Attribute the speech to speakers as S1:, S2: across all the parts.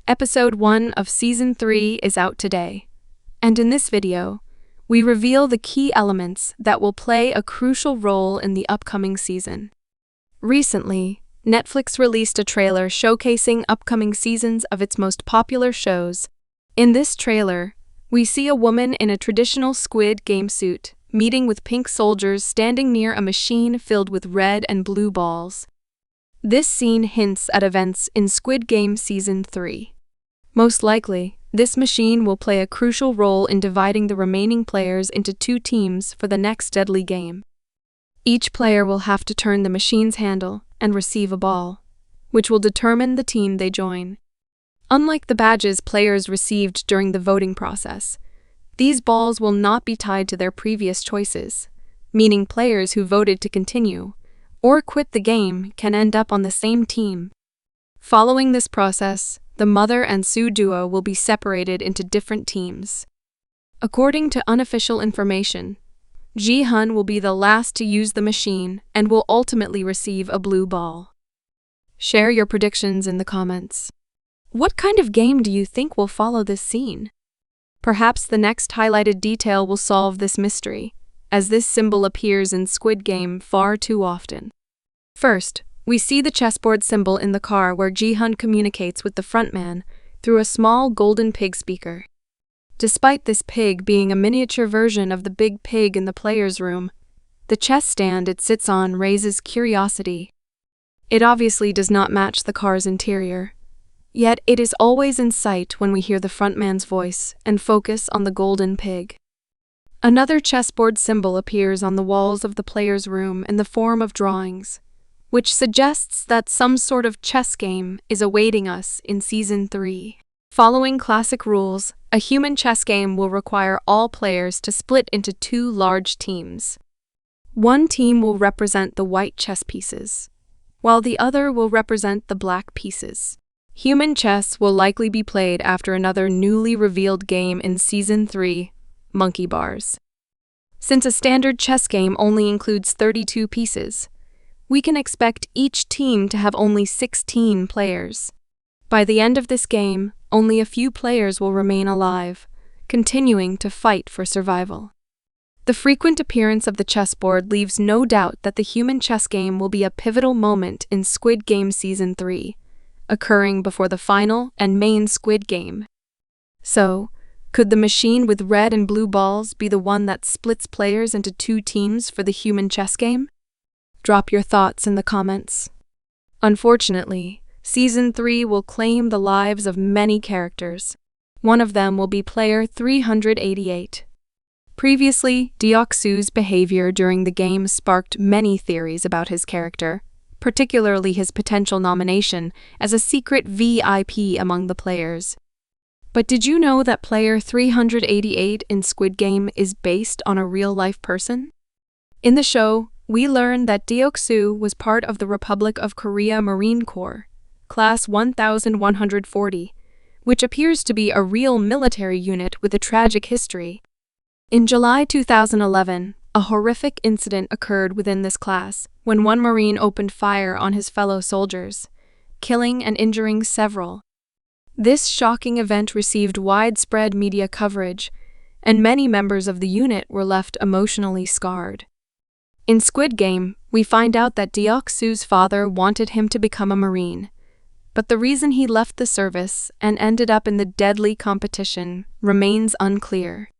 S1: Episode 1 of Season 3 is out today, and in this video, we reveal the key elements that will play a crucial role in the upcoming season. Recently, Netflix released a trailer showcasing upcoming seasons of its most popular shows. In this trailer, we see a woman in a traditional Squid Game suit, meeting with pink soldiers standing near a machine filled with red and blue balls. This scene hints at events in Squid Game Season 3. Most likely, this machine will play a crucial role in dividing the remaining players into two teams for the next deadly game. Each player will have to turn the machine's handle and receive a ball, which will determine the team they join. Unlike the badges players received during the voting process, these balls will not be tied to their previous choices, meaning players who voted to continue or quit the game can end up on the same team. Following this process, the mother and Sue duo will be separated into different teams. According to unofficial information, Gi-hun will be the last to use the machine and will ultimately receive a blue ball. Share your predictions in the comments. What kind of game do you think will follow this scene? Perhaps the next highlighted detail will solve this mystery, as this symbol appears in Squid Game far too often. First, we see the chessboard symbol in the car where Gi-hun communicates with the frontman through a small golden pig speaker. Despite this pig being a miniature version of the big pig in the player's room, the chess stand it sits on raises curiosity. It obviously does not match the car's interior, yet it is always in sight when we hear the frontman's voice and focus on the golden pig. Another chessboard symbol appears on the walls of the player's room in the form of drawings, which suggests that some sort of chess game is awaiting us in Season 3. Following classic rules, a human chess game will require all players to split into two large teams. One team will represent the white chess pieces, while the other will represent the black pieces. Human chess will likely be played after another newly revealed game in Season 3, Monkey Bars. Since a standard chess game only includes 32 pieces, we can expect each team to have only 16 players. By the end of this game, only a few players will remain alive, continuing to fight for survival. The frequent appearance of the chessboard leaves no doubt that the human chess game will be a pivotal moment in Squid Game Season 3, occurring before the final and main Squid Game. So, could the machine with red and blue balls be the one that splits players into two teams for the human chess game? Drop your thoughts in the comments. Unfortunately, Season 3 will claim the lives of many characters. One of them will be player 388. Previously, Deok-soo's behavior during the game sparked many theories about his character, particularly his potential nomination as a secret VIP among the players. But did you know that player 388 in Squid Game is based on a real-life person? In the show, we learn that Deok-soo was part of the Republic of Korea Marine Corps, Class 1140, which appears to be a real military unit with a tragic history. In July 2011, a horrific incident occurred within this class when one Marine opened fire on his fellow soldiers, killing and injuring several. This shocking event received widespread media coverage, and many members of the unit were left emotionally scarred. In Squid Game, we find out that Deok-soo's father wanted him to become a Marine, but the reason he left the service and ended up in the deadly competition remains unclear.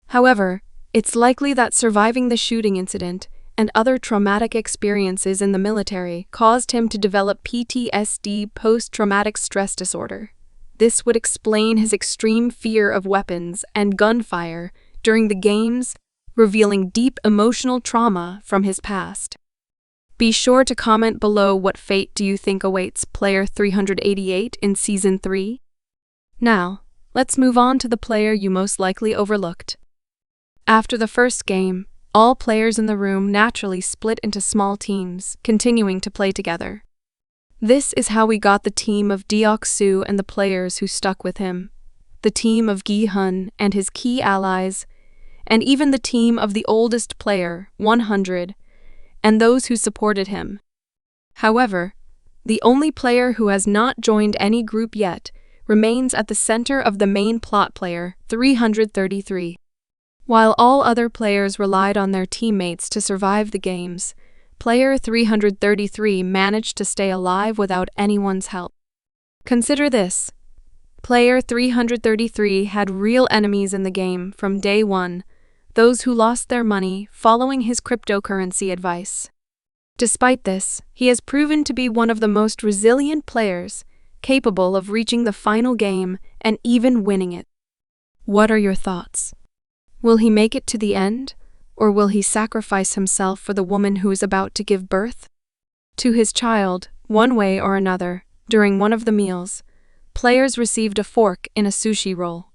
S1: However, it's likely that surviving the shooting incident and other traumatic experiences in the military caused him to develop PTSD, post-traumatic stress disorder. This would explain his extreme fear of weapons and gunfire during the games, revealing deep emotional trauma from his past. Be sure to comment below what fate do you think awaits player 388 in Season 3? Now, let's move on to the player you most likely overlooked. After the first game, all players in the room naturally split into small teams, continuing to play together. This is how we got the team of Deok-soo and the players who stuck with him, the team of Gi-hun and his key allies, and even the team of the oldest player, 100, and those who supported him. However, the only player who has not joined any group yet remains at the center of the main plot player 333. While all other players relied on their teammates to survive the games, player 333 managed to stay alive without anyone's help. Consider this. Player 333 had real enemies in the game from day one, those who lost their money following his cryptocurrency advice. Despite this, he has proven to be one of the most resilient players, capable of reaching the final game and even winning it. What are your thoughts? Will he make it to the end, or will he sacrifice himself for the woman who is about to give birth to his child? One way or another, during one of the meals, players received a fork in a sushi roll,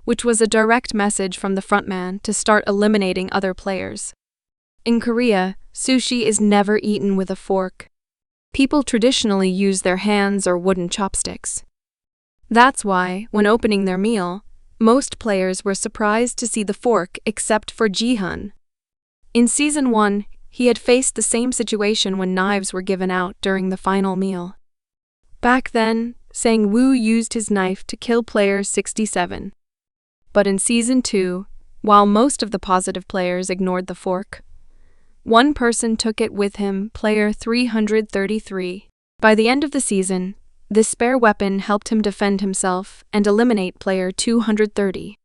S1: which was a direct message from the frontman to start eliminating other players. In Korea, sushi is never eaten with a fork. People traditionally use their hands or wooden chopsticks. That's why, when opening their meal, most players were surprised to see the fork except for Gi-hun. In Season 1, he had faced the same situation when knives were given out during the final meal. Back then, Sang-woo used his knife to kill player 67. But in Season 2, while most of the positive players ignored the fork, one person took it with him, player 333. By the end of the season, this spare weapon helped him defend himself and eliminate player 230.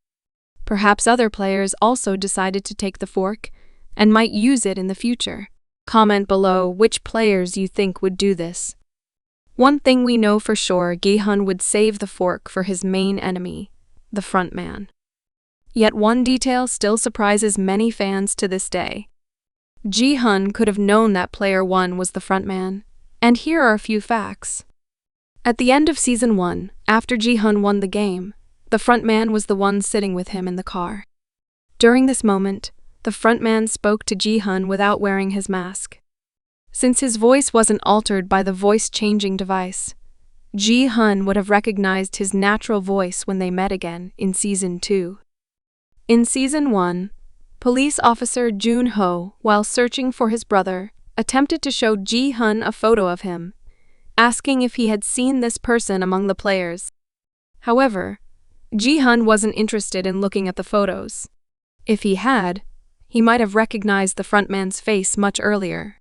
S1: Perhaps other players also decided to take the fork and might use it in the future. Comment below which players you think would do this. One thing we know for sure, Gi-hun would save the fork for his main enemy, the frontman. Yet one detail still surprises many fans to this day. Gi-hun could have known that player 1 was the frontman, and here are a few facts. At the end of Season 1, after Gi-hun won the game, the frontman was the one sitting with him in the car. During this moment, the frontman spoke to Gi-hun without wearing his mask. Since his voice wasn't altered by the voice-changing device, Gi-hun would have recognized his natural voice when they met again in Season 2. In Season 1, police officer Jun-ho, while searching for his brother, attempted to show Gi-hun a photo of him, asking if he had seen this person among the players. However, Gi-hun wasn't interested in looking at the photos. If he had, he might have recognized the frontman's face much earlier.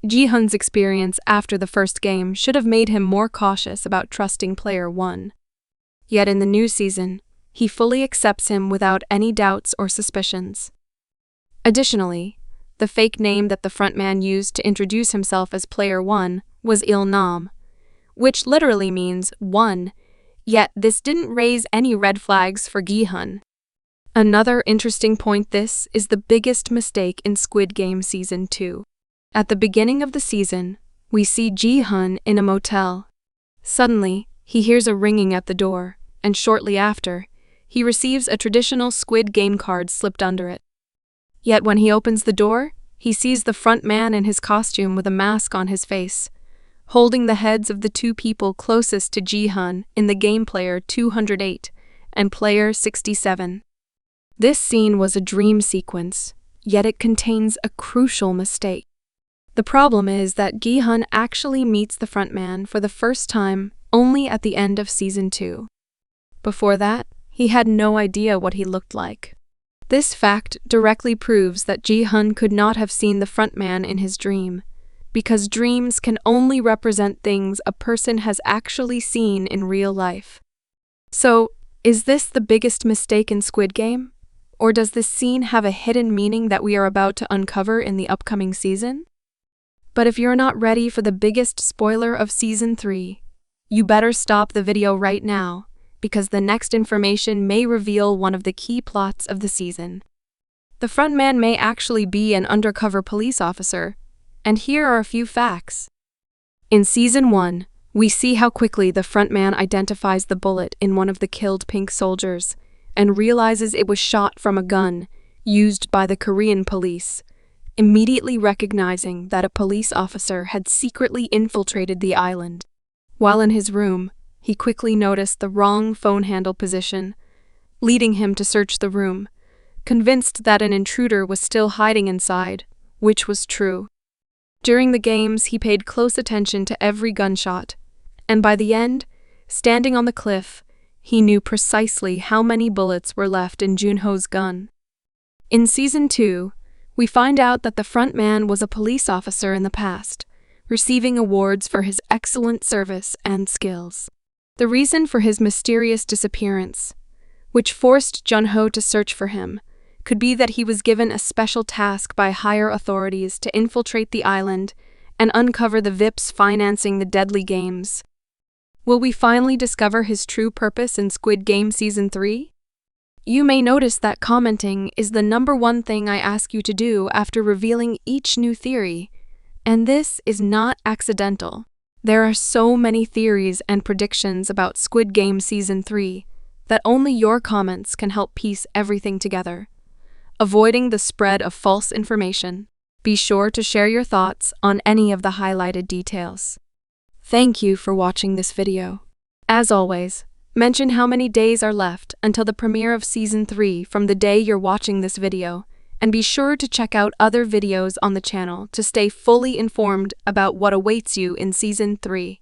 S1: Gi-hun's experience after the first game should have made him more cautious about trusting player 1. Yet in the new season, he fully accepts him without any doubts or suspicions. Additionally, the fake name that the frontman used to introduce himself as player 1 was Il-nam, which literally means one, yet this didn't raise any red flags for Gi-hun. Another interesting point, this is the biggest mistake in Squid Game Season 2. At the beginning of the season, we see Gi-hun in a motel. Suddenly, he hears a ringing at the door, and shortly after, he receives a traditional Squid Game card slipped under it. Yet when he opens the door, he sees the front man in his costume with a mask on his face, holding the heads of the two people closest to Gi-hun in the game, player 208 and player 67. This scene was a dream sequence, yet it contains a crucial mistake. The problem is that Gi-hun actually meets the frontman for the first time only at the end of Season 2. Before that, he had no idea what he looked like. This fact directly proves that Gi-hun could not have seen the frontman in his dream, because dreams can only represent things a person has actually seen in real life. So, is this the biggest mistake in Squid Game? Or does this scene have a hidden meaning that we are about to uncover in the upcoming season? But if you're not ready for the biggest spoiler of Season 3, you better stop the video right now, because the next information may reveal one of the key plots of the season. The frontman may actually be an undercover police officer, and here are a few facts. In Season 1, we see how quickly the frontman identifies the bullet in one of the killed pink soldiers, and realizes it was shot from a gun used by the Korean police, immediately recognizing that a police officer had secretly infiltrated the island. While in his room, he quickly noticed the wrong phone handle position, leading him to search the room, convinced that an intruder was still hiding inside, which was true. During the games, he paid close attention to every gunshot, and by the end, Standing on the cliff, he knew precisely how many bullets were left in Gi-hun's gun. In Season 2, we find out that the frontman was a police officer in the past, receiving awards for his excellent service and skills. The reason for his mysterious disappearance, which forced Gi-hun to search for him, could be that he was given a special task by higher authorities to infiltrate the island and uncover the VIPs financing the deadly games. Will we finally discover his true purpose in Squid Game Season 3? You may notice that commenting is the #1 thing I ask you to do after revealing each new theory, and this is not accidental. There are so many theories and predictions about Squid Game Season 3 that only your comments can help piece everything together, avoiding the spread of false information. Be sure to share your thoughts on any of the highlighted details. Thank you for watching this video. As always, mention how many days are left until the premiere of Season 3 from the day you're watching this video, and be sure to check out other videos on the channel to stay fully informed about what awaits you in Season 3.